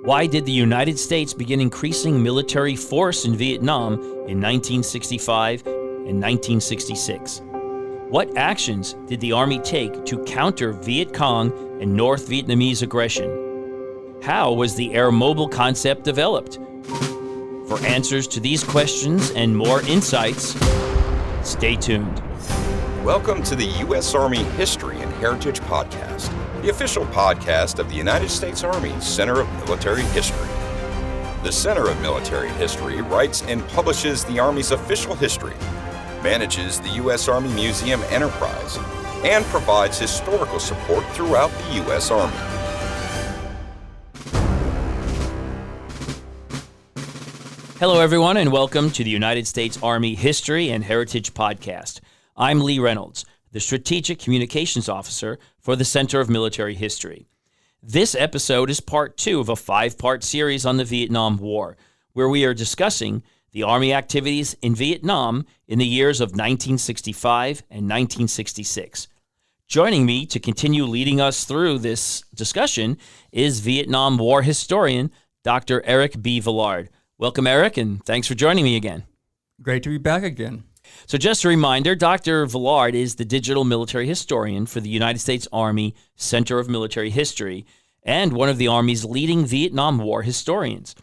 Why did the United States begin increasing military force in Vietnam in 1965 and 1966? What actions did the Army take to counter Viet Cong and North Vietnamese aggression? How was the air mobile concept developed? For answers to these questions and more insights, stay tuned. Welcome to the U.S. Army History and Heritage Podcast, the official podcast of the United States Army Center of Military History. The Center of Military History writes and publishes the Army's official history, manages the U.S. Army Museum Enterprise, and provides historical support throughout the U.S. Army. Hello, everyone, and welcome to the United States Army History and Heritage Podcast. I'm Lee Reynolds, the Strategic Communications Officer for the Center of Military History. This episode is part 2 of a 5-part series on the Vietnam War, where we are discussing the Army activities in Vietnam in the years of 1965 and 1966. Joining me to continue leading us through this discussion is Vietnam War historian Dr. Erik B. Villard. Welcome, Erik, and thanks for joining me again. Great to be back again. So just a reminder, Dr. Villard is the digital military historian for the United States Army Center of Military History and one of the Army's leading Vietnam War historians.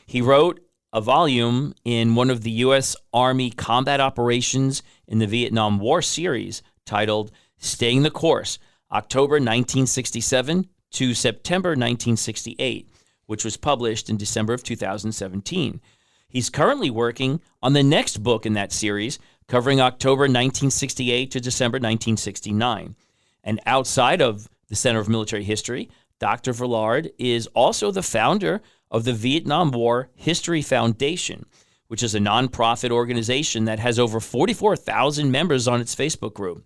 He wrote a volume in one of the U.S. Army Combat Operations in the Vietnam War series titled Staying the Course, October 1967 to September 1968, which was published in December of 2017. He's currently working on the next book in that series, covering October 1968 to December 1969. And outside of the Center of Military History, Dr. Villard is also the founder of the Vietnam War History Foundation, which is a nonprofit organization that has over 44,000 members on its Facebook group.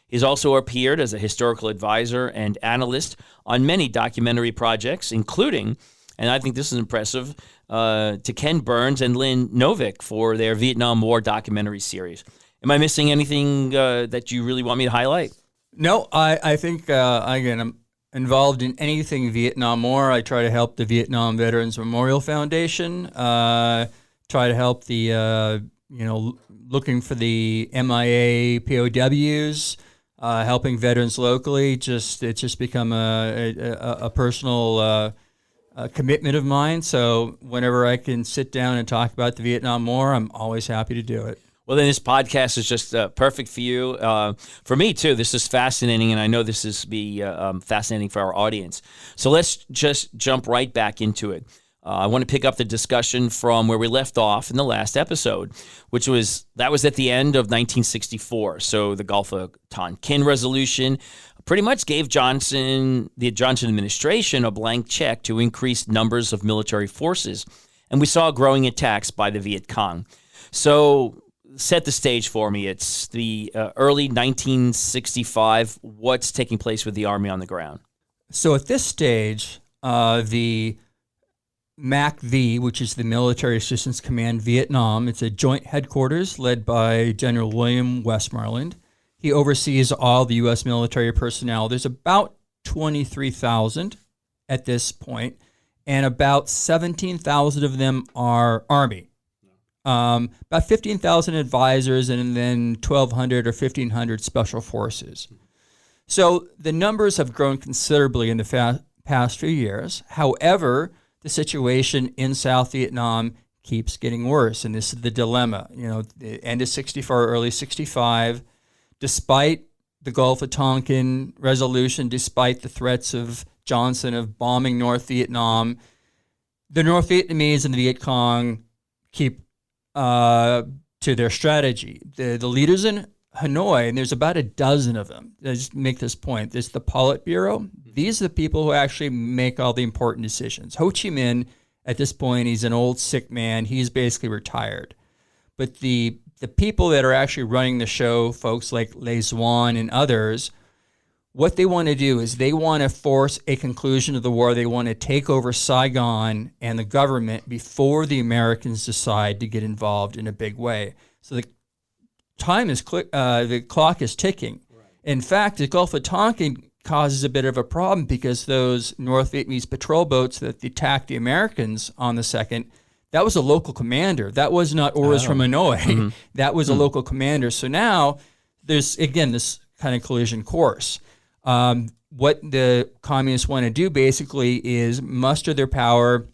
He's also appeared as a historical advisor and analyst on many documentary projects, including, and I think this is impressive, to Ken Burns and Lynn Novick for their Vietnam War documentary series. Am I missing anything that you really want me to highlight? No, I think, again, I'm involved in anything Vietnam War. I try to help the Vietnam Veterans Memorial Foundation, try to help the, looking for the MIA POWs, helping veterans locally. It's just become a personal commitment of mine. So whenever I can sit down and talk about the Vietnam War, I'm always happy to do it. Well, then this podcast is just perfect for you. For me, too, this is fascinating, and I know this is be fascinating for our audience. So let's just jump right back into it. I want to pick up the discussion from where we left off in the last episode, which was at the end of 1964. So the Gulf of Tonkin Resolution pretty much gave the Johnson administration a blank check to increase numbers of military forces, and we saw growing attacks by the Viet Cong. So set the stage for me. It's the early 1965. What's taking place with the Army on the ground? So at this stage, the MAC-V, which is the Military Assistance Command Vietnam, it's a joint headquarters led by General William Westmoreland. He oversees all the U.S. military personnel. There's about 23,000 at this point, and about 17,000 of them are Army. About 15,000 advisors, and then 1,200 or 1,500 special forces. So the numbers have grown considerably in the past few years. However, the situation in South Vietnam keeps getting worse, and this is the dilemma. The end of 64, early 65, despite the Gulf of Tonkin resolution, despite the threats of Johnson of bombing North Vietnam, the North Vietnamese and the Viet Cong keep to their strategy. The leaders in Hanoi, and there's about a dozen of them. I just make this point. There's the Politburo. These are the people who actually make all the important decisions. Ho Chi Minh, at this point, he's an old sick man. He's basically retired. But the people that are actually running the show, folks like Le Duan and others, what they want to do is they want to force a conclusion of the war. They want to take over Saigon and the government before the Americans decide to get involved in a big way. So the clock is ticking. Right. In fact, the Gulf of Tonkin causes a bit of a problem because those North Vietnamese patrol boats that attacked the Americans on the 2nd, that was a local commander. That was not orders from Hanoi. Mm-hmm. That was a local commander. So now there's, again, this kind of collision course. What the communists want to do basically is muster their power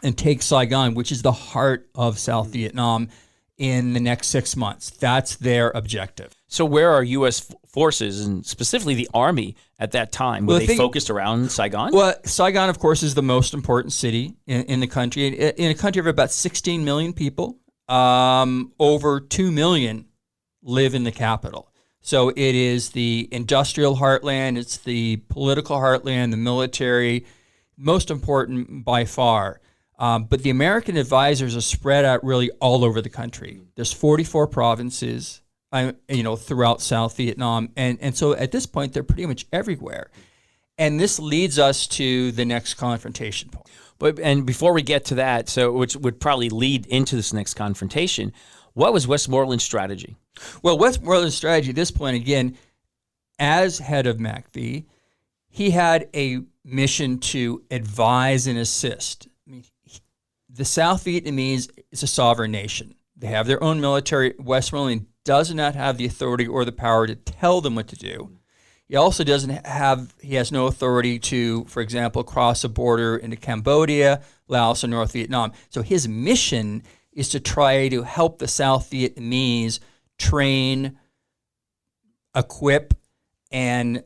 and take Saigon, which is the heart of South Vietnam, in the next 6 months. That's their objective. So where are U.S. forces, and specifically the Army at that time? Were they focused around Saigon? Well, Saigon, of course, is the most important city in the country. In a country of about 16 million people, over 2 million live in the capital. So it is the industrial heartland, it's the political heartland, the military, most important by far. But the American advisors are spread out really all over the country. There's 44 provinces, throughout South Vietnam. And so at this point, they're pretty much everywhere. And this leads us to the next confrontation point. And before we get to that, which would probably lead into this next confrontation, what was Westmoreland's strategy? Well, Westmoreland's strategy at this point, again, as head of MACV, he had a mission to advise and assist. I mean, the South Vietnamese is a sovereign nation. They have their own military. Westmoreland does not have the authority or the power to tell them what to do. He also he has no authority to, for example, cross a border into Cambodia, Laos, or North Vietnam. So his mission is to try to help the South Vietnamese train, equip, and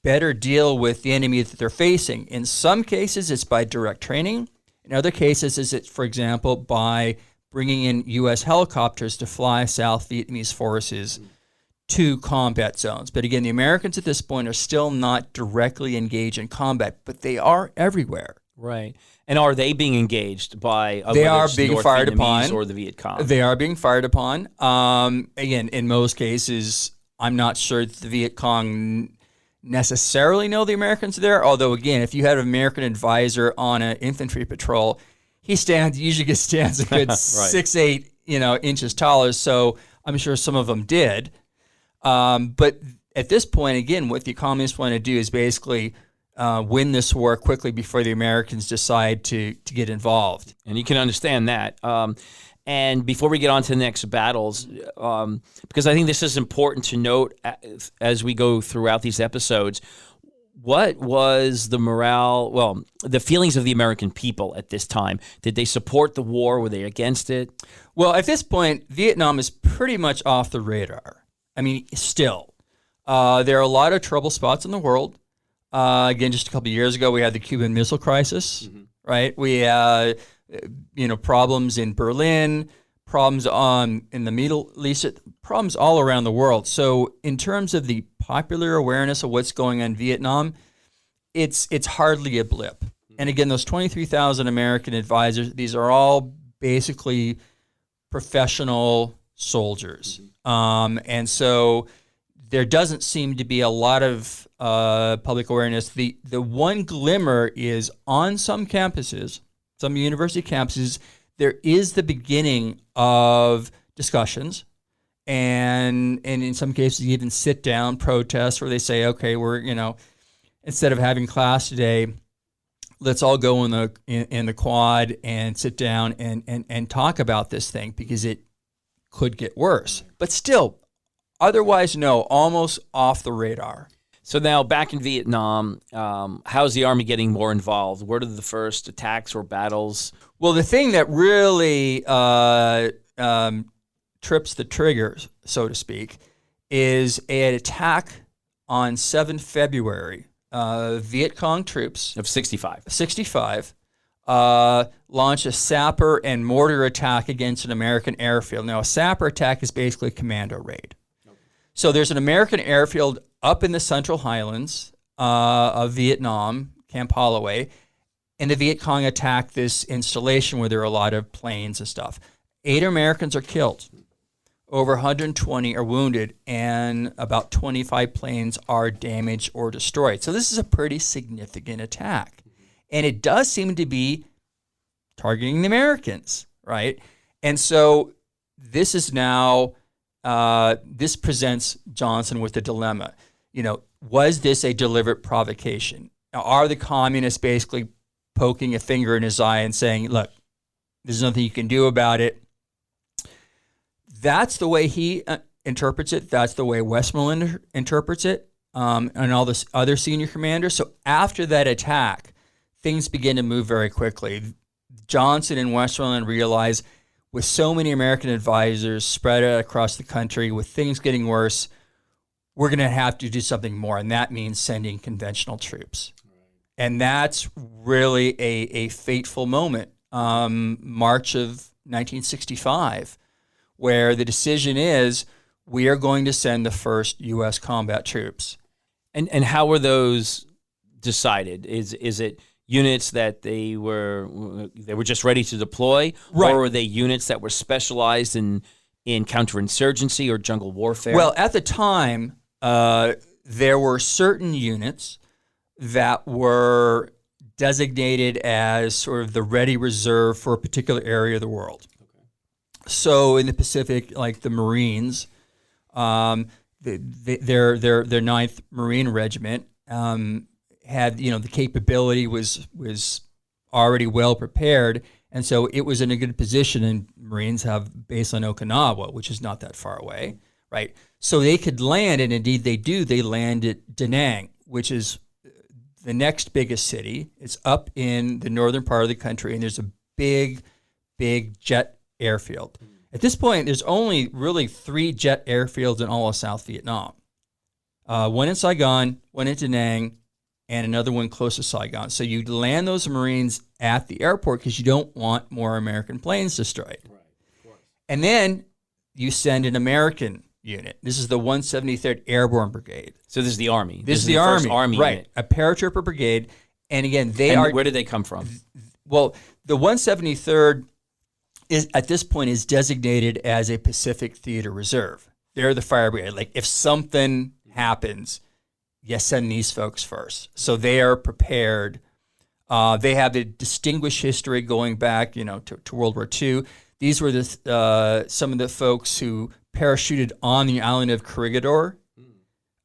better deal with the enemy that they're facing. In some cases, it's by direct training. In other cases, it's, for example, by bringing in U.S. helicopters to fly South Vietnamese forces to combat zones. But again, the Americans at this point are still not directly engaged in combat, but they are everywhere. Right. And are they being engaged by they are being North fired Vietnamese upon, or the Viet Cong? They are being fired upon. Again, in most cases, I'm not sure that the Viet Cong necessarily know the Americans are there. Although, again, if you had an American advisor on an infantry patrol, he usually stands a good right. 6'8", inches taller. So I'm sure some of them did. But at this point, again, what the communists want to do is basically win this war quickly before the Americans decide to get involved. And you can understand that. And before we get on to the next battles, because I think this is important to note as we go throughout these episodes, what was the morale, the feelings of the American people at this time? Did they support the war? Were they against it? Well, at this point, Vietnam is pretty much off the radar. I mean, still. There are a lot of trouble spots in the world. Again, just a couple of years ago, we had the Cuban Missile Crisis, right? We had, problems in Berlin, problems in the Middle East, problems all around the world. So in terms of the popular awareness of what's going on in Vietnam, it's hardly a blip. And again, those 23,000 American advisors, these are all basically professional soldiers. And so there doesn't seem to be a lot of public awareness. The one glimmer is on some campuses, some university campuses, there is the beginning of discussions, and in some cases even sit down protests where they say, okay, we're instead of having class today, let's all go in the quad and sit down and talk about this thing because it could get worse. But still, otherwise, no, almost off the radar. So now back in Vietnam, how's the Army getting more involved? What are the first attacks or battles? Well, the thing that really trips the trigger, so to speak, is an attack on 7 February. Viet Cong troops of 65 launched a sapper and mortar attack against an American airfield. Now, a sapper attack is basically a commando raid. Okay. So there's an American airfield up in the Central Highlands of Vietnam, Camp Holloway, and the Viet Cong attacked this installation where there are a lot of planes and stuff. 8 Americans are killed. Over 120 are wounded, and about 25 planes are damaged or destroyed. So this is a pretty significant attack. And it does seem to be targeting the Americans, right? And so this is now, this presents Johnson with a dilemma. was this a deliberate provocation? Now, are the communists basically poking a finger in his eye and saying, look, there's nothing you can do about it? That's the way he interprets it. That's the way Westmoreland interprets it, and all the other senior commanders. So after that attack, things begin to move very quickly. Johnson and Westmoreland realize, with so many American advisors spread out across the country, with things getting worse, we're going to have to do something more, and that means sending conventional troops. And that's really a fateful moment, March of 1965, where the decision is we are going to send the first U.S. combat troops. And how were those decided? Is it units that they were just ready to deploy, right, or were they units that were specialized in counterinsurgency or jungle warfare? Well, at the time, there were certain units that were designated as sort of the ready reserve for a particular area of the world. Okay. So in the Pacific, like the Marines, their 9th Marine Regiment had, the capability was already well prepared, and so it was in a good position. And Marines have base on Okinawa, which is not that far away, right? So they could land, and indeed they do. They land at Da Nang, which is the next biggest city. It's up in the northern part of the country, and there's a big jet airfield. At this point, there's only really 3 jet airfields in all of South Vietnam. One in Saigon, one in Da Nang, and another one close to Saigon. So you land those Marines at the airport because you don't want more American planes destroyed. Right, of course. And then you send an American unit. This is the 173rd Airborne Brigade. So this is the Army. This is the first Army right? Unit. A paratrooper brigade. And again, where did they come from? Well, the 173rd is at this point is designated as a Pacific Theater Reserve. They're the fire brigade. Like if something happens, you send these folks first. So they are prepared. They have a distinguished history going back, to World War II. These were some of the folks who parachuted on the island of Corregidor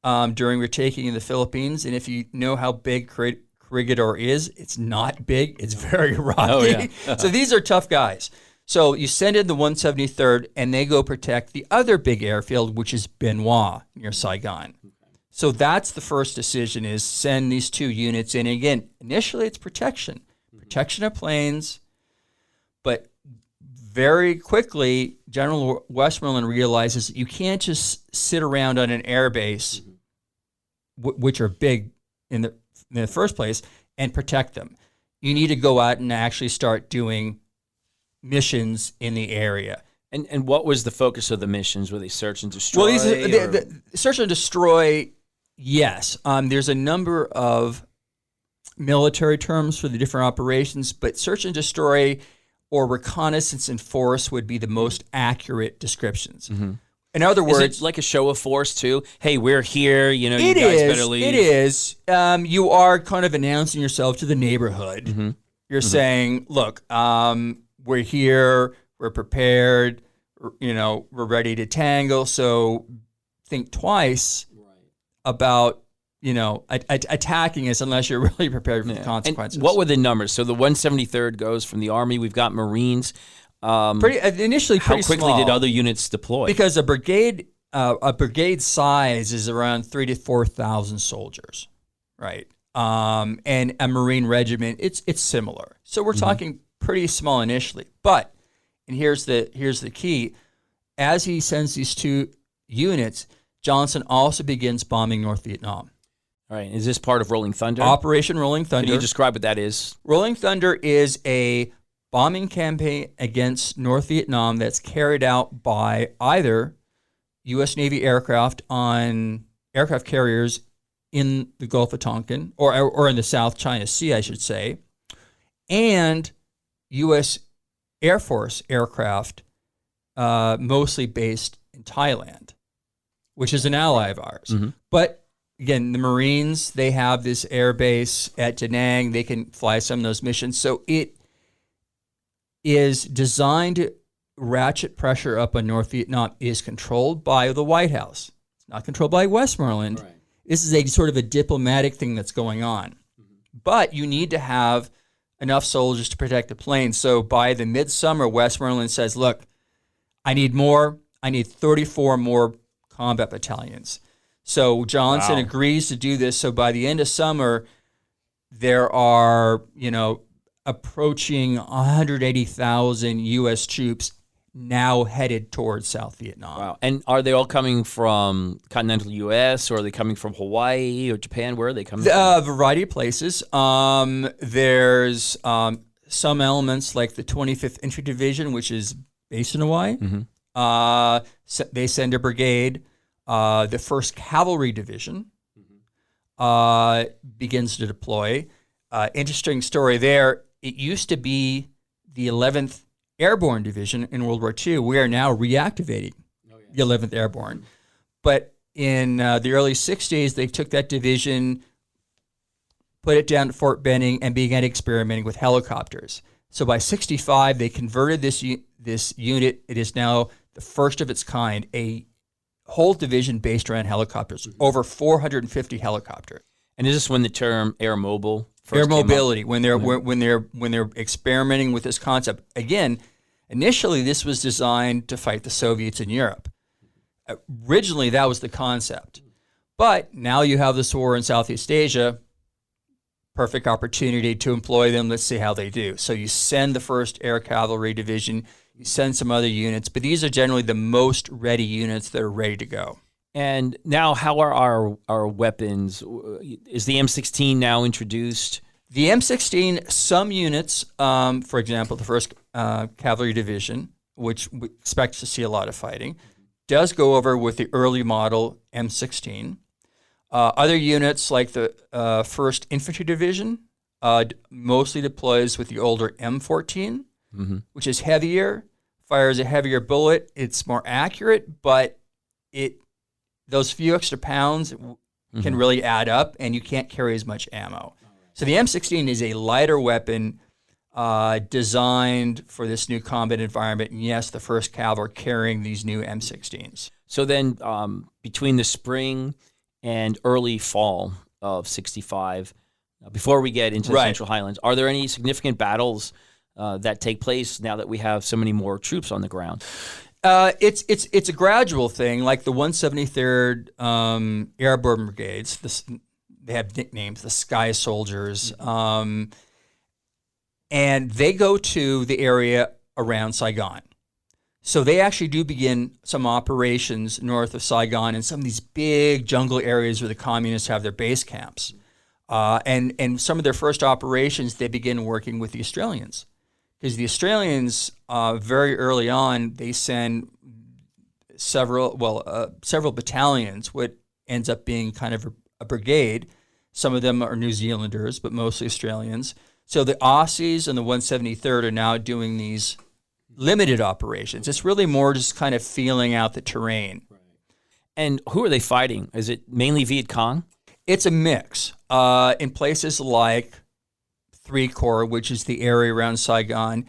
during retaking in the Philippines. And if you know how big Corregidor is, it's not big. It's very rocky. Oh, yeah. So these are tough guys. So you send in the 173rd, and they go protect the other big airfield, which is Bien Hoa near Saigon. So that's the first decision, is send these 2 units in. And again, initially it's protection of planes, but very quickly, General Westmoreland realizes that you can't just sit around on an air base, which are big in the first place, and protect them. You need to go out and actually start doing missions in the area. And what was the focus of the missions? Were they search and destroy? Well, the search and destroy, yes. There's a number of military terms for the different operations, but search and destroy or reconnaissance and force would be the most accurate descriptions. Mm-hmm. In other words, is it like a show of force too? Hey, we're here. You guys better leave. It is. You are kind of announcing yourself to the neighborhood. Mm-hmm. You're saying, look, we're here. We're prepared. We're ready to tangle. So think twice about attacking us unless you're really prepared for the consequences. And what were the numbers? So the 173rd goes from the Army. We've got Marines. Initially pretty how quickly small, did other units deploy? Because a brigade size is around 3,000 to 4,000 soldiers, right? And a Marine regiment, it's similar. So we're talking pretty small initially. But, and here's the key, as he sends these 2 units, Johnson also begins bombing North Vietnam. All right. Is this part of Rolling Thunder? Operation Rolling Thunder. Can you describe what that is? Rolling Thunder is a bombing campaign against North Vietnam that's carried out by either U.S. Navy aircraft on aircraft carriers in the Gulf of Tonkin, or in the South China Sea, I should say, and U.S. Air Force aircraft, mostly based in Thailand, which is an ally of ours. Mm-hmm. But again, the Marines, they have this air base at Da Nang. They can fly some of those missions. So it is designed to ratchet pressure up on North Vietnam. It is controlled by the White House. It's not controlled by Westmoreland. Right. This is a sort of a diplomatic thing that's going on. But you need to have enough soldiers to protect the plains. So by the midsummer, Westmoreland says, look, I need more. I need 34 more combat battalions. So Johnson agrees to do this. So by the end of summer, there are, approaching 180,000 U.S. troops now headed towards South Vietnam. Wow. And are they all coming from continental U.S. or are they coming from Hawaii or Japan? Where are they coming from? A variety of places. There's some elements like the 25th Infantry Division, which is based in Hawaii. They send a brigade. The 1st Cavalry Division begins to deploy. Interesting story there. It used to be the 11th Airborne Division in World War II. We are now reactivating the 11th Airborne. But in the early 60s, they took that division, put it down at Fort Benning, and began experimenting with helicopters. So by 65, they converted this unit. It is now the first of its kind, a whole division based around helicopters, over 450 helicopters. And is this when the term air mobile first air came up? mobility, when they're experimenting with this concept. Again, initially this was designed to fight the Soviets in Europe. Originally that was the concept. But now you have this war in Southeast Asia, perfect opportunity to employ them. Let's see how they do. So you send the 1st Air Cavalry Division, you send some other units, but these are generally the most ready units that are ready to go. And now, how are our weapons? Is the M16 now introduced? The M16, some units, for example, the 1st Cavalry Division, which we expect to see a lot of fighting, does go over with the early model M16. Other units, like the 1st Infantry Division, mostly deploys with the older M14, which is heavier, fires a heavier bullet. It's more accurate, but those few extra pounds can really add up, and you can't carry as much ammo. So the M16 is a lighter weapon designed for this new combat environment. And yes, the 1st Cav are carrying these new M16s. So then between the spring and early fall of 65, before we get into the Central Highlands, are there any significant battles that take place now that we have so many more troops on the ground? It's a gradual thing, like the 173rd Airborne Brigades. They have nicknames, the Sky Soldiers, and they go to the area around Saigon. So they actually do begin some operations north of Saigon in some of these big jungle areas where the communists have their base camps. And some of their first operations, they begin working with the Australians. Because the Australians, very early on, they send several battalions, what ends up being kind of a brigade. Some of them are New Zealanders, but mostly Australians. So the Aussies and the 173rd are now doing these limited operations. It's really more just kind of feeling out the terrain. And who are they fighting? Is it mainly Viet Cong? It's a mix. In places like 3 Corps, which is the area around Saigon,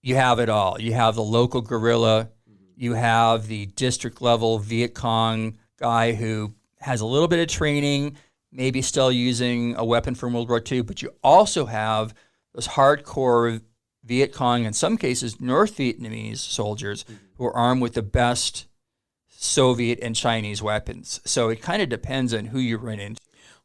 you have it all. You have the local guerrilla, you have the district level Viet Cong guy who has a little bit of training, maybe still using a weapon from World War II, but you also have those hardcore Viet Cong, in some cases North Vietnamese soldiers who are armed with the best Soviet and Chinese weapons. So it kind of depends on who you run into.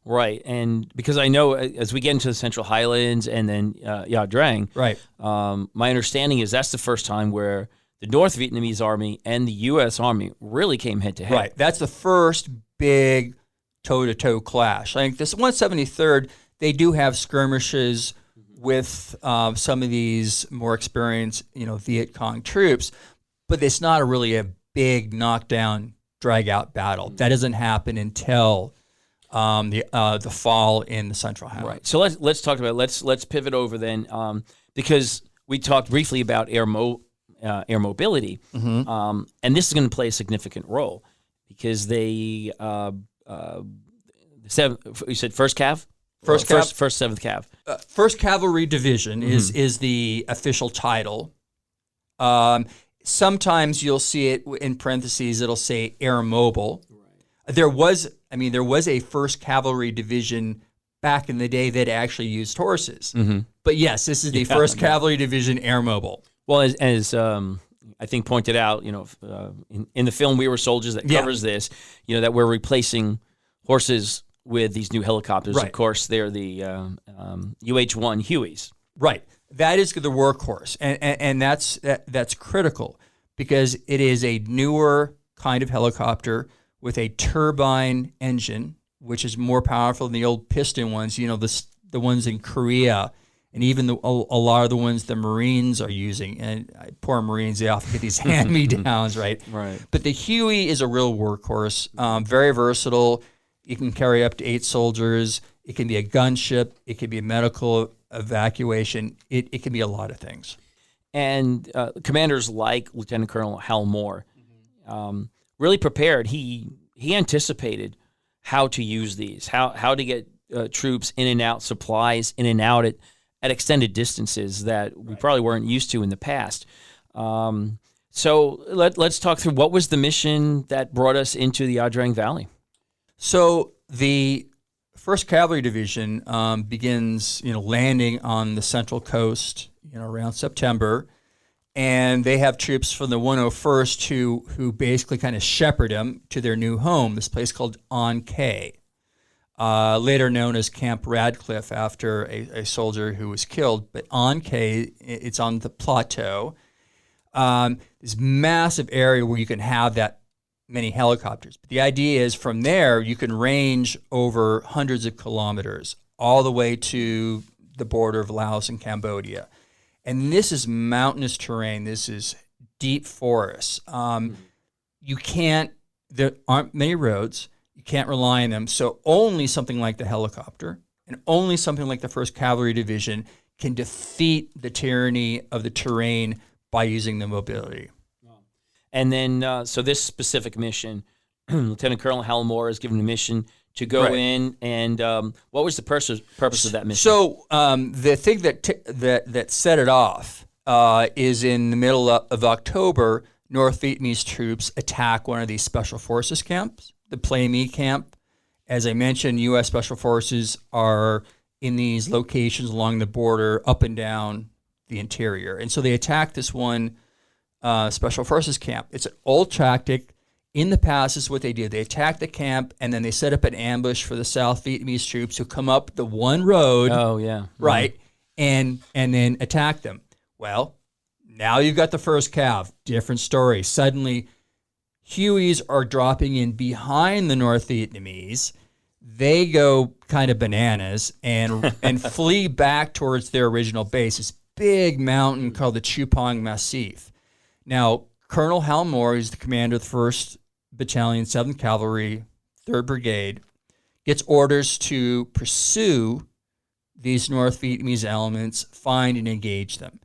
Right, and because I know as we get into the Central Highlands and then Nha Drang, right. My understanding is that's the first time where the North Vietnamese Army and the U.S. Army really came head-to-head. Right, that's the first big toe-to-toe clash. I think this 173rd, they do have skirmishes with some of these more experienced, Viet Cong troops, but it's not really a big knockdown, drag-out battle. That doesn't happen until the fall in the Central Highlands. Right. So let's talk about let's pivot over then because we talked briefly about air mobility, and this is going to play a significant role because they you said 1st Cav? First 7th Cav. 1st Cavalry Division is the official title. Sometimes you'll see it in parentheses. It'll say Air Mobile. There was a 1st Cavalry Division back in the day that actually used horses. Mm-hmm. But yes, this is the 1st Cavalry Division Air Mobile. Well, as I think pointed out, in the film We Were Soldiers that covers this, that we're replacing horses with these new helicopters. Right. Of course, they're the UH-1 Hueys. Right. That is the workhorse, and that's critical because it is a newer kind of helicopter with a turbine engine, which is more powerful than the old piston ones. The ones in Korea, and even a lot of the ones the Marines are using. And poor Marines, they often get these hand-me-downs, right? Right. But the Huey is a real workhorse, very versatile. You can carry up to 8 soldiers. It can be a gunship. It can be a medical evacuation. It can be a lot of things. And commanders like Lieutenant Colonel Hal Moore really prepared. He anticipated how to use these, how to get troops in and out, supplies in and out at extended distances that we probably weren't used to in the past. So let's talk through what was the mission that brought us into the Adrang Valley. So the 1st Cavalry Division begins, landing on the Central Coast, around September, and they have troops from the 101st who basically kind of shepherd them to their new home, this place called On Cay, later known as Camp Radcliffe after a soldier who was killed. But On Cay, it's on the plateau, this massive area where you can have that many helicopters. But the idea is from there, you can range over hundreds of kilometers all the way to the border of Laos and Cambodia. And this is mountainous terrain. This is deep forests. There aren't many roads. You can't rely on them. So only something like the helicopter and only something like the 1st Cavalry Division can defeat the tyranny of the terrain by using the mobility. And then, so this specific mission, Lieutenant Colonel Hal Moore is given a mission to go in, and what was the purpose of that mission? So the thing that set it off is in the middle of October, North Vietnamese troops attack one of these special forces camps, the Play Me camp. As I mentioned, U.S. Special Forces are in these locations along the border, up and down the interior. And so they attack this one Special Forces camp. It's an old tactic. In the past, this is what they do. They attack the camp, and then they set up an ambush for the South Vietnamese troops who come up the one road. Oh, yeah. Right, and then attack them. Well, now you've got the 1st Cav. Different story. Suddenly, Hueys are dropping in behind the North Vietnamese. They go kind of bananas and flee back towards their original base, this big mountain called the Chupong Massif. Now, Colonel Hal Moore, who's the commander of the 1st Battalion, 7th Cavalry, 3rd Brigade, gets orders to pursue these North Vietnamese elements, find and engage them.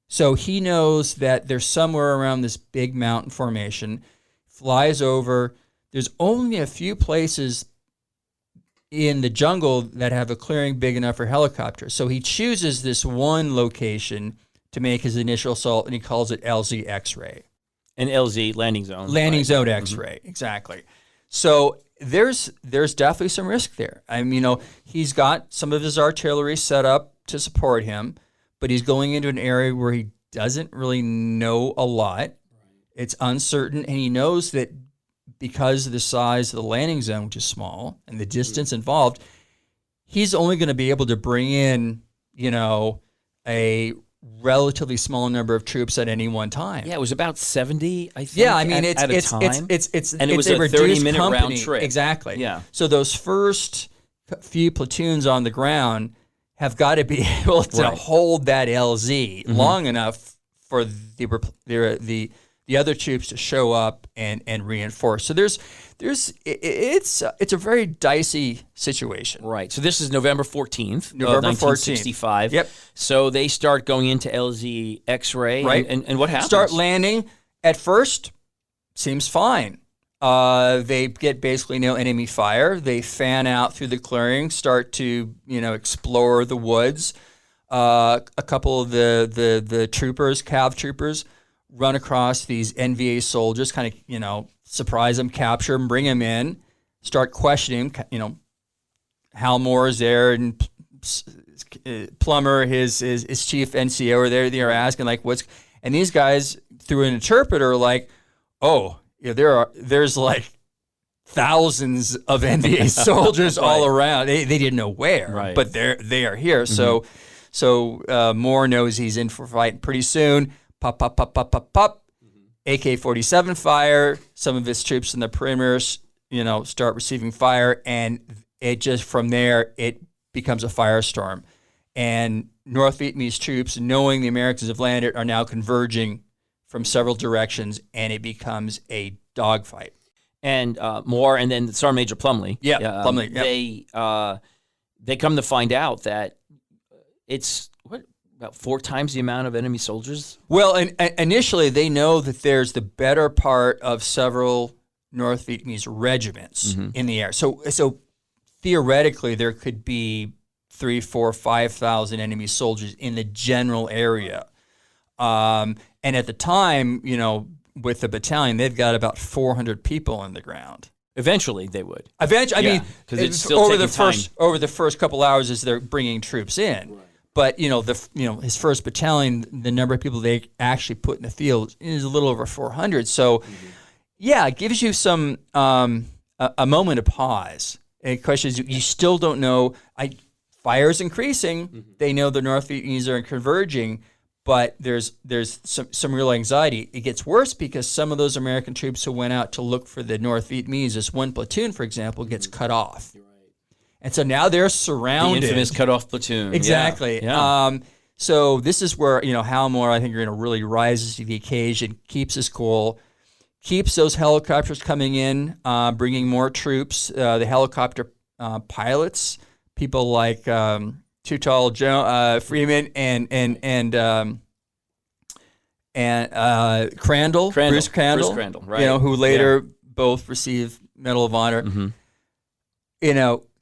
So he knows that they're somewhere around this big mountain formation, flies over. There's only a few places in the jungle that have a clearing big enough for helicopters. So he chooses this one location to make his initial assault, and he calls it LZ X-ray. An LZ, landing zone. Landing zone X-ray, exactly. So there's definitely some risk there. He's got some of his artillery set up to support him, but he's going into an area where he doesn't really know a lot. Right. It's uncertain, and he knows that because of the size of the landing zone, which is small, and the distance involved, he's only going to be able to bring in, a relatively small number of troops at any one time. Yeah, it was about 70, I think. Yeah, I mean, at a time. And it was a 30-minute round trip. Exactly. Yeah. So those first few platoons on the ground have got to be able to hold that LZ long enough for the other troops to show up and reinforce. So it's a very dicey situation. Right. So this is November 14th, November 1965. Yep. So they start going into LZ X-ray. Right. And what happens? Start landing. At first, seems fine. They get basically no enemy fire. They fan out through the clearing, start to explore the woods. A couple of the troopers, Cav troopers, run across these NVA soldiers, kind of surprise them, capture them, bring them in. start questioning, Hal Moore is there, and Plummer, his chief NCO, are there. They're asking like, and these guys through an interpreter are like, oh, there's like thousands of NVA soldiers all around. They didn't know where, but they are here. So Moore knows he's in for a fight. Pretty soon, pop, pop, pop, pop, pop, pop. AK-47 fire. Some of his troops in the perimeters, start receiving fire, and it just from there it becomes a firestorm. And North Vietnamese troops, knowing the Americans have landed, are now converging from several directions, and it becomes a dogfight. And Moore, and then Sergeant Major Plumley. Plumley. They come to find out that it's about 4 times the amount of enemy soldiers. Well, and initially they know that there's the better part of several North Vietnamese regiments in the air. So theoretically, there could be 3,000, 4,000, 5,000 enemy soldiers in the general area. And at the time, with the battalion, they've got about 400 people on the ground. Eventually, they would. I mean, because it's still over the first couple hours as they're bringing troops in. Right. But his first battalion, the number of people they actually put in the field is a little over 400. So, it gives you some a moment of pause. And the question is, you still don't know. Fire's increasing. They know the North Vietnamese are converging, but there's some real anxiety. It gets worse because some of those American troops who went out to look for the North Vietnamese, this one platoon, for example, gets cut off. Right. And so now they're surrounded. The infamous cut-off platoon. Exactly. Yeah. So this is where, Hal Moore, I think, really rises to the occasion, keeps his cool, keeps those helicopters coming in, bringing more troops. The helicopter pilots, people like Too Tall Joe Freeman and Crandall, Bruce Crandall, right? Who later both received Medal of Honor.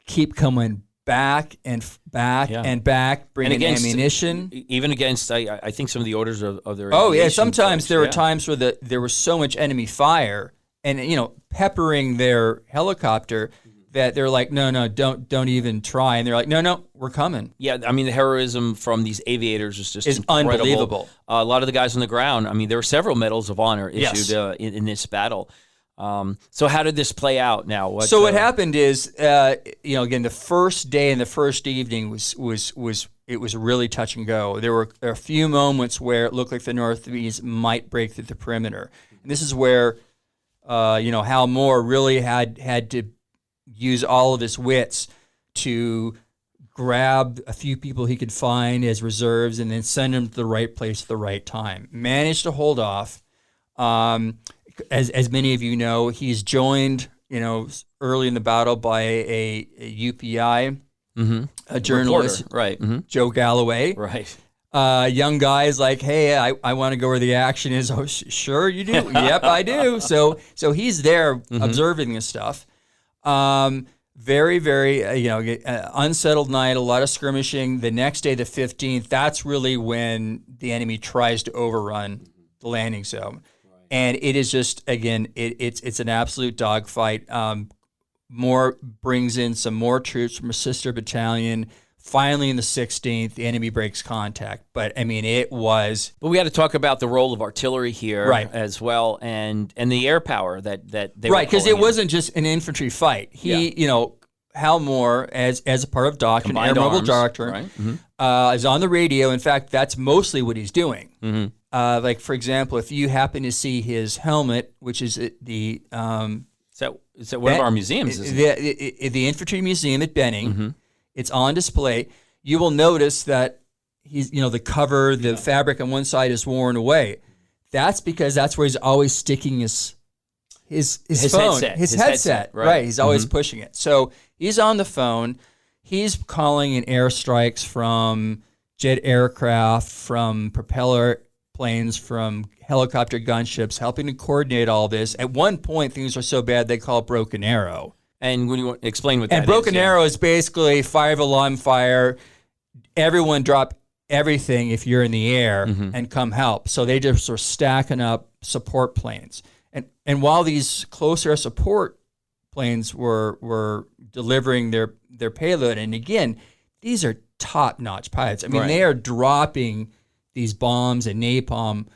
Keep coming back and back and back, bringing ammunition. Even against, I think, some of the orders of their. Oh yeah, sometimes there were times where there was so much enemy fire, and peppering their helicopter, that they're like, no, don't even try, and they're like, no, we're coming. Yeah, I mean, the heroism from these aviators is just incredible. Unbelievable. A lot of the guys on the ground. I mean, there were several medals of honor issued in this battle. So how did this play out now? What happened is, again, the first day and the first evening was really touch and go. There were a few moments where it looked like the North Vietnamese might break through the perimeter. And this is where, Hal Moore really had to use all of his wits to grab a few people he could find as reserves and then send them to the right place at the right time. Managed to hold off. As many of you know, he's joined, early in the battle by a UPI, a journalist, reporter. Right? Joe Galloway, right? Young guy's like, hey, I want to go where the action is. Oh, sure you do. Yep, I do. So he's there observing this stuff. Very, very, unsettled night, a lot of skirmishing. The next day, the 15th, that's really when the enemy tries to overrun the landing zone. And it is just, again, it's an absolute dogfight. Moore brings in some more troops from a sister battalion. Finally, in the 16th, the enemy breaks contact. But, I mean, it was... But we got to talk about the role of artillery here as well, and the air power that they were because it wasn't just an infantry fight. Hal Moore, as a part of doctrine, Air Mobile Doctrine, is on the radio. In fact, that's mostly what he's doing. Like, for example, if you happen to see his helmet, which is at the... Is that one of our museums? The Infantry Museum at Benning. It's on display. You will notice that he's, the cover, the fabric on one side is worn away. That's because that's where he's always sticking his phone, his headset. Right. He's always pushing it. So he's on the phone. He's calling in airstrikes from jet aircraft, from propeller planes, from helicopter gunships, helping to coordinate all this. At one point, things are so bad they call it Broken Arrow. And when you want to explain what that is. And Broken Arrow is basically fire of alarm fire. Everyone drop everything if you're in the air and come help. So they just are stacking up support planes. And while these close air support planes were delivering their payload. And again, these are top-notch pilots. I mean, they are dropping these bombs and napalm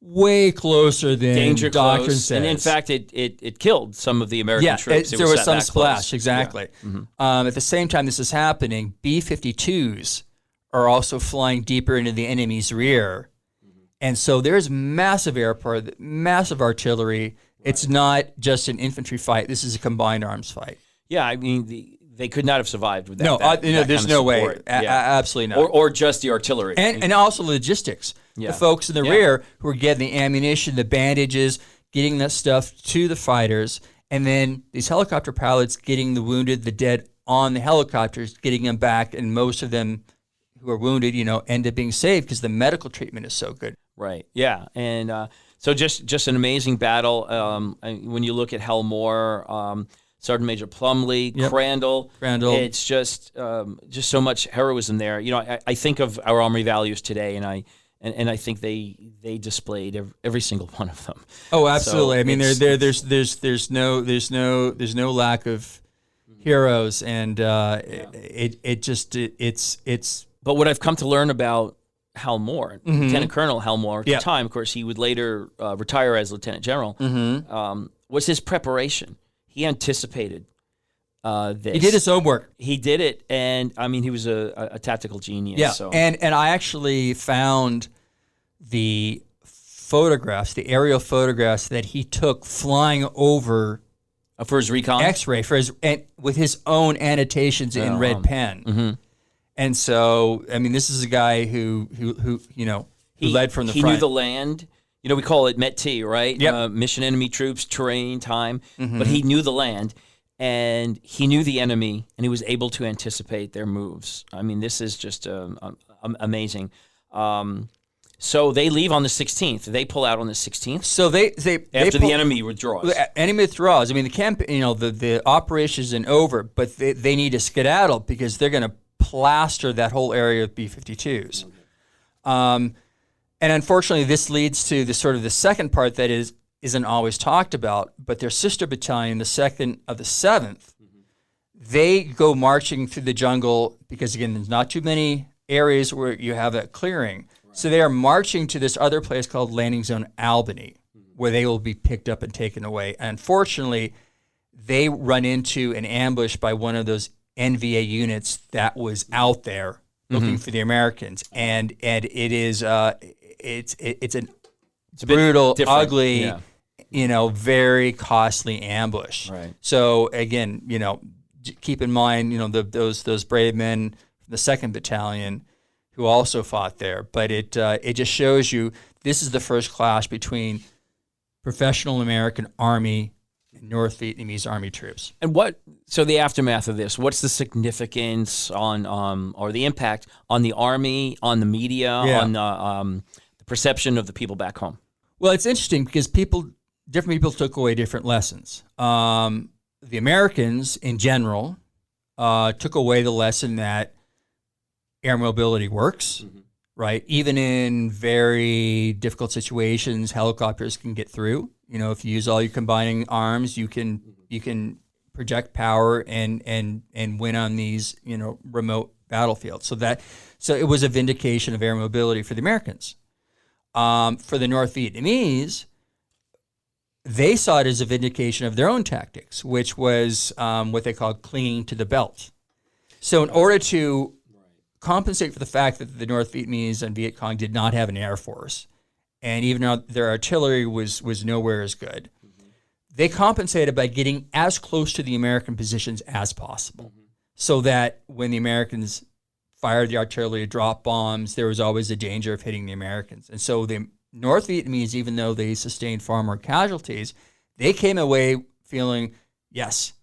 way closer than danger doctrine close. says. And in fact, it killed some of the American troops. There was some splash, close. exactly. Yeah. Mm-hmm. At the same time this is happening, B-52s are also flying deeper into the enemy's rear. And so there's massive air power, massive artillery. Right. It's not just an infantry fight. This is a combined arms fight. Yeah, I mean, they could not have survived with that. No, there's no way. Absolutely not. Or just the artillery. And also logistics. Yeah. The folks in the rear who are getting the ammunition, the bandages, getting that stuff to the fighters, and then these helicopter pilots getting the wounded, the dead on the helicopters, getting them back, and most of them who are wounded, end up being saved because the medical treatment is so good. Right. Yeah. And so just an amazing battle. When you look at Helmore, Sergeant Major Plumley, Crandall, it's just so much heroism there. I think of our Army values today, and I think they displayed every single one of them. Oh, absolutely. So I mean, there's no lack of heroes, and it's. But what I've come to learn about Hal Moore, Lieutenant Colonel Hal Moore, at the time, of course, he would later retire as Lieutenant General, was his preparation. He anticipated this. He did his homework. He did it, and I mean, he was a tactical genius. Yeah, so. and I actually found the photographs, the aerial photographs that he took flying over for his recon X-ray with his own annotations in red pen. Mm-hmm. And so, I mean, this is a guy who led from the front. He knew the land. We call it MET-T, right? Yep. Mission, enemy, troops, terrain, time. But he knew the land, and he knew the enemy, and he was able to anticipate their moves. I mean, this is just amazing. So they leave on the 16th. They pull out on the 16th. So the enemy withdraws. Enemy withdraws. I mean, the campaign, the operation isn't over, but they need to skedaddle because they're going to plaster that whole area of B-52s. And unfortunately, this leads to the second part that isn't always talked about, but their sister battalion, the 2nd of the 7th, they go marching through the jungle because, again, there's not too many areas where you have that clearing. Right. So they are marching to this other place called Landing Zone Albany, where they will be picked up and taken away. And unfortunately, they run into an ambush by one of those NVA units that was out there looking for the Americans, and it is it's a brutal, ugly, very costly ambush. Right. So again, keep in mind, those brave men from the 2nd Battalion who also fought there. But it just shows you this is the first clash between professional American Army and North Vietnamese Army troops. And so the aftermath of this, what's the significance on or the impact on the Army, on the media, on the perception of the people back home? Well, it's interesting because different people took away different lessons. The Americans, in general, took away the lesson that air mobility works, right? Even in very difficult situations, helicopters can get through. If you use all your combining arms, you can project power and win on these remote battlefields. So it was a vindication of air mobility for the Americans. For the North Vietnamese, they saw it as a vindication of their own tactics, which was what they called clinging to the belt. So in order to compensate for the fact that the North Vietnamese and Viet Cong did not have an air force, and even though their artillery was nowhere as good, they compensated by getting as close to the American positions as possible, so that when the Americans fired the artillery, dropped bombs, there was always a danger of hitting the Americans. And so the North Vietnamese, even though they sustained far more casualties, they came away feeling, yes,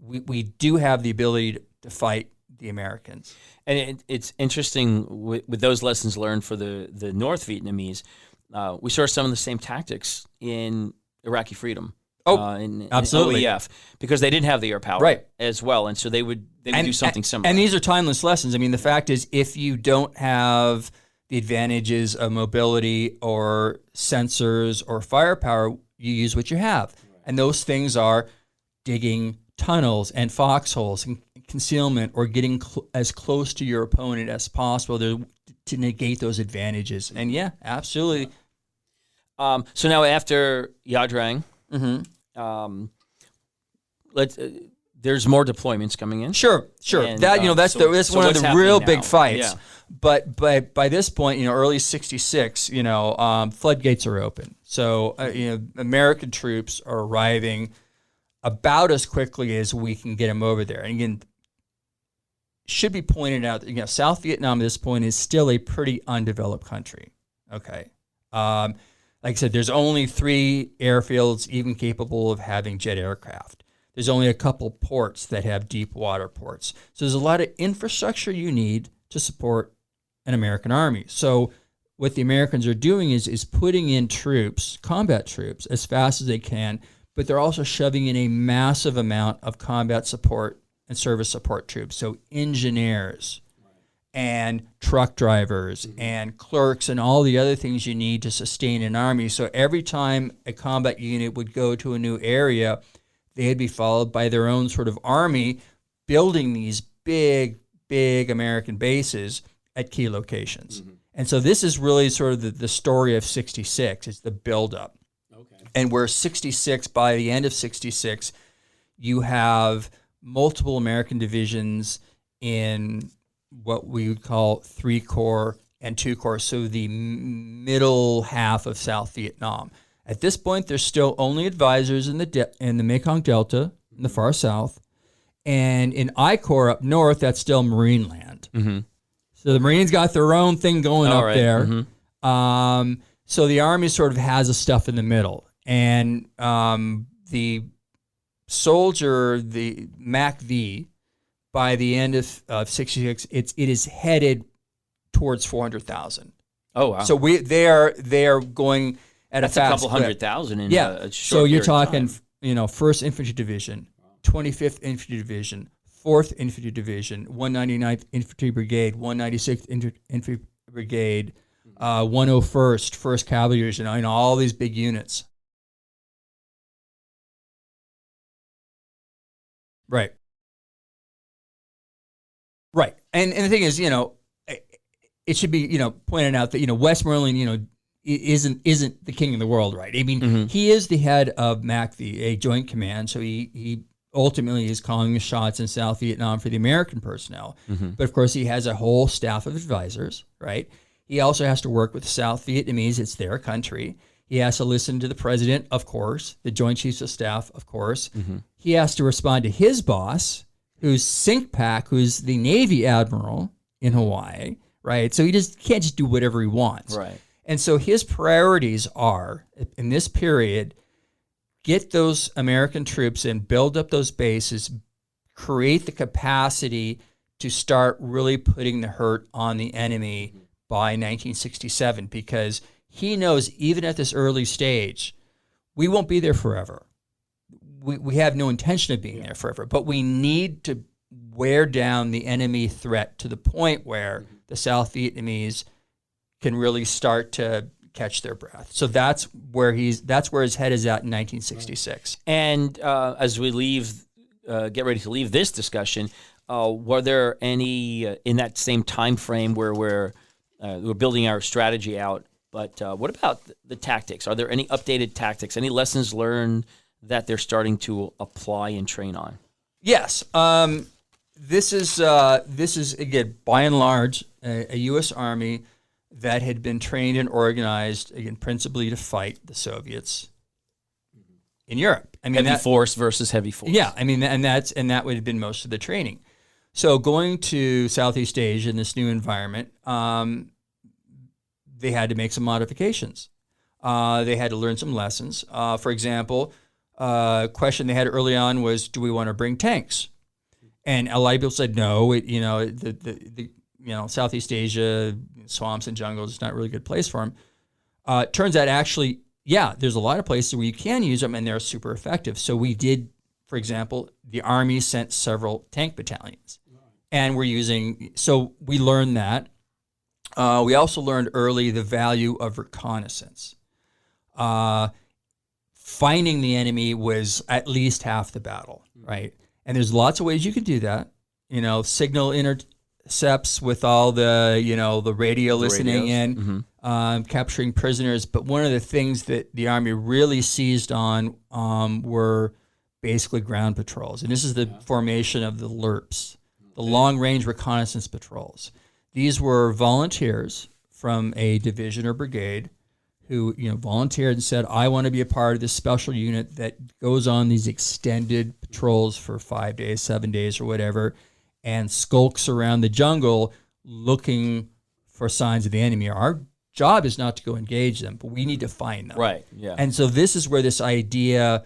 we do have the ability to fight the Americans. And it's interesting with those lessons learned for the North Vietnamese. We saw some of the same tactics in Iraqi freedom. Absolutely. In OEF, because they didn't have the air power as well, and so they would do something similar. And these are timeless lessons. I mean, the fact is, if you don't have the advantages of mobility or sensors or firepower, you use what you have. And those things are digging tunnels and foxholes and concealment, or getting as close to your opponent as possible to negate those advantages. And yeah, absolutely. So now after Yadrang, there's more deployments coming in. Sure. And, that's one of the real big fights. Yeah. But by this point, early '66, floodgates are open. So American troops are arriving about as quickly as we can get them over there. And again, should be pointed out that South Vietnam at this point is still a pretty undeveloped country. Okay. Like I said, there's only 3 airfields even capable of having jet aircraft. There's only a couple ports that have deep water ports. So there's a lot of infrastructure you need to support an American army. So what the Americans are doing is putting in troops, combat troops, as fast as they can, but they're also shoving in a massive amount of combat support and service support troops. So engineers and truck drivers and clerks and all the other things you need to sustain an army. So every time a combat unit would go to a new area, they'd be followed by their own sort of army building these big American bases at key locations. And so this is really sort of the story of 66. It's the buildup. Okay. And where 66, by the end of 66, you have multiple American divisions in what we would call 3 Corps and 2 Corps, so the middle half of South Vietnam. At this point, there's still only advisors in the Mekong Delta in the far south, and in I Corps up north, that's still Marine land. So the Marines got their own thing going up there. So the Army sort of has a stuff in the middle, and the soldier, the MAC-V, by the end of 66, it is headed towards 400,000. Oh wow! So they are going at That's a fast couple 100,000 in a short So you're talking, time. 1st Infantry Division, 25th Infantry Division, 4th Infantry Division, 199th Infantry Brigade, 196th Infantry Brigade, 101st, 1st Cavalry Division, all these big units. Right. And the thing is, it should be, pointed out that, Westmoreland, isn't the king of the world, right? I mean, he is the head of MAC-V, a joint command, so he ultimately is calling the shots in South Vietnam for the American personnel. But of course, he has a whole staff of advisors, right? He also has to work with the South Vietnamese. It's their country. He has to listen to the president, of course, the Joint Chiefs of Staff, of course. He has to respond to his boss, who's Sinkpak, who's the Navy admiral in Hawaii, right? So he can't just do whatever he wants. Right. And so his priorities are, in this period, get those American troops in, build up those bases, create the capacity to start really putting the hurt on the enemy by 1967, because he knows even at this early stage, we won't be there forever. We have no intention of being there forever, but we need to wear down the enemy threat to the point where the South Vietnamese can really start to catch their breath. So that's where his head is at in 1966. And as we get ready to leave this discussion, were there any in that same time frame where we're building our strategy out? But what about the tactics? Are there any updated tactics? Any lessons learned that they're starting to apply and train on? Yes. This is again, by and large, a U.S. Army that had been trained and organized, again, principally to fight the Soviets in Europe. I mean, heavy force versus heavy force. Yeah, I mean, and that would have been most of the training. So going to Southeast Asia in this new environment, they had to make some modifications. They had to learn some lessons. For example, a question they had early on was, do we want to bring tanks? And a lot of people said no. Southeast Asia, swamps and jungles, is not a really good place for them. Turns out, actually, there's a lot of places where you can use them, and they're super effective. So we did, for example, the Army sent several tank battalions, and so we learned that. We also learned early the value of reconnaissance. finding the enemy was at least half the battle, right? And there's lots of ways you can do that. Signal intercepts with all the, the radio listening in, capturing prisoners. But one of the things that the Army really seized on were basically ground patrols. And this is the formation of the LRPs, the long-range reconnaissance patrols. These were volunteers from a division or brigade who volunteered and said, I want to be a part of this special unit that goes on these extended patrols for 5 days, 7 days, or whatever, and skulks around the jungle looking for signs of the enemy. Our job is not to go engage them, but we need to find them. Right, yeah. And so this is where this idea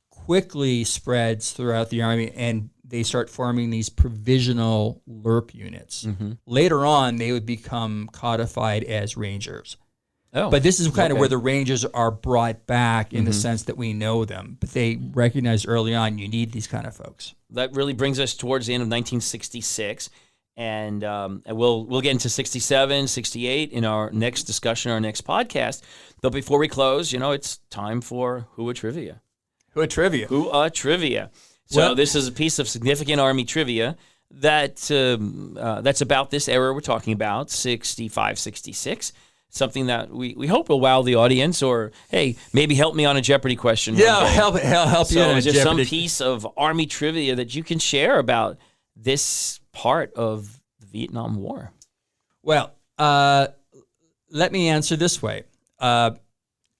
quickly spreads throughout the Army, and they start forming these provisional LRP units. Later on, they would become codified as Rangers. Oh, but this is kind of where the Rangers are brought back in the sense that we know them. But they recognized early on you need these kind of folks. That really brings us towards the end of 1966. And we'll get into 67, 68 in our next discussion, our next podcast. But before we close, it's time for Whoa Trivia. Whoa Trivia. Whoa Trivia. So this is a piece of significant Army trivia that's about this era we're talking about, 65, 66. Something that we hope will wow the audience, or hey, maybe help me on a Jeopardy question. Yeah, help you on a is there Jeopardy. some piece of Army trivia that you can share about this part of the Vietnam War? Well, let me answer this way. At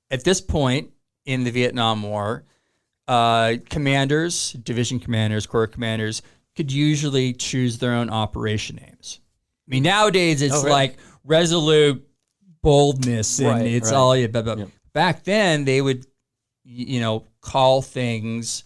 this point in the Vietnam War, commanders, division commanders, corps commanders could usually choose their own operation names. I mean, nowadays it's like Resolute Boldness, and it's all blah, blah. Back then they would call things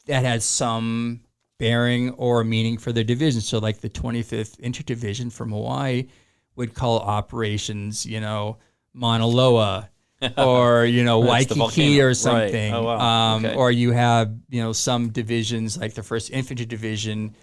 that had some bearing or meaning for their division. So like the 25th Infantry Division from Hawaii would call operations Mauna Loa or Waikiki or something. Oh, wow. Or you have some divisions like the 1st Infantry Division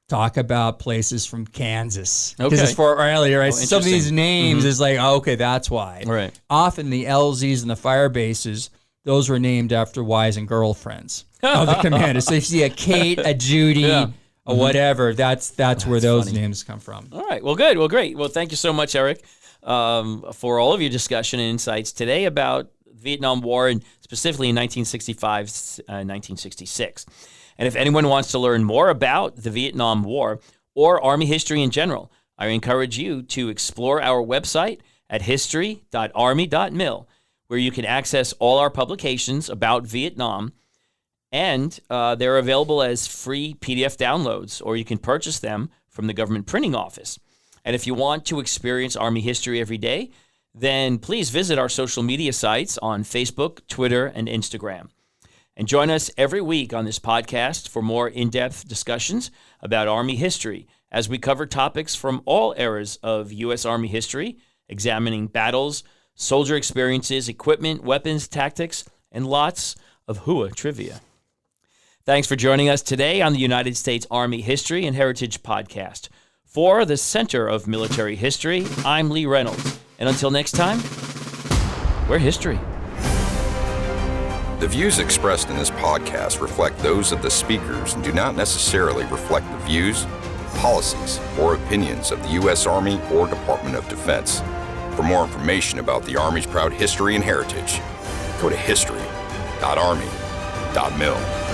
talk about places from Kansas. Because it's Fort Riley, right? Some of these names is like, that's why. Right. Often the LZs and the fire bases, those were named after wives and girlfriends of the commanders. So if you see a Kate, a Judy, a whatever, that's where those names come from. All right. Well, good. Well, great. Well, thank you so much, Eric, for all of your discussion and insights today about the Vietnam War, and specifically in 1965, 1966. And if anyone wants to learn more about the Vietnam War or Army history in general, I encourage you to explore our website at history.army.mil, where you can access all our publications about Vietnam, and they're available as free PDF downloads, or you can purchase them from the government printing office. And if you want to experience Army history every day, then please visit our social media sites on Facebook, Twitter, and Instagram. And join us every week on this podcast for more in-depth discussions about Army history as we cover topics from all eras of U.S. Army history, examining battles, soldier experiences, equipment, weapons, tactics, and lots of Whoa Trivia. Thanks for joining us today on the United States Army History and Heritage Podcast. For the Center of Military History, I'm Lee Reynolds. And until next time, we're history. The views expressed in this podcast reflect those of the speakers and do not necessarily reflect the views, policies, or opinions of the U.S. Army or Department of Defense. For more information about the Army's proud history and heritage, go to history.army.mil.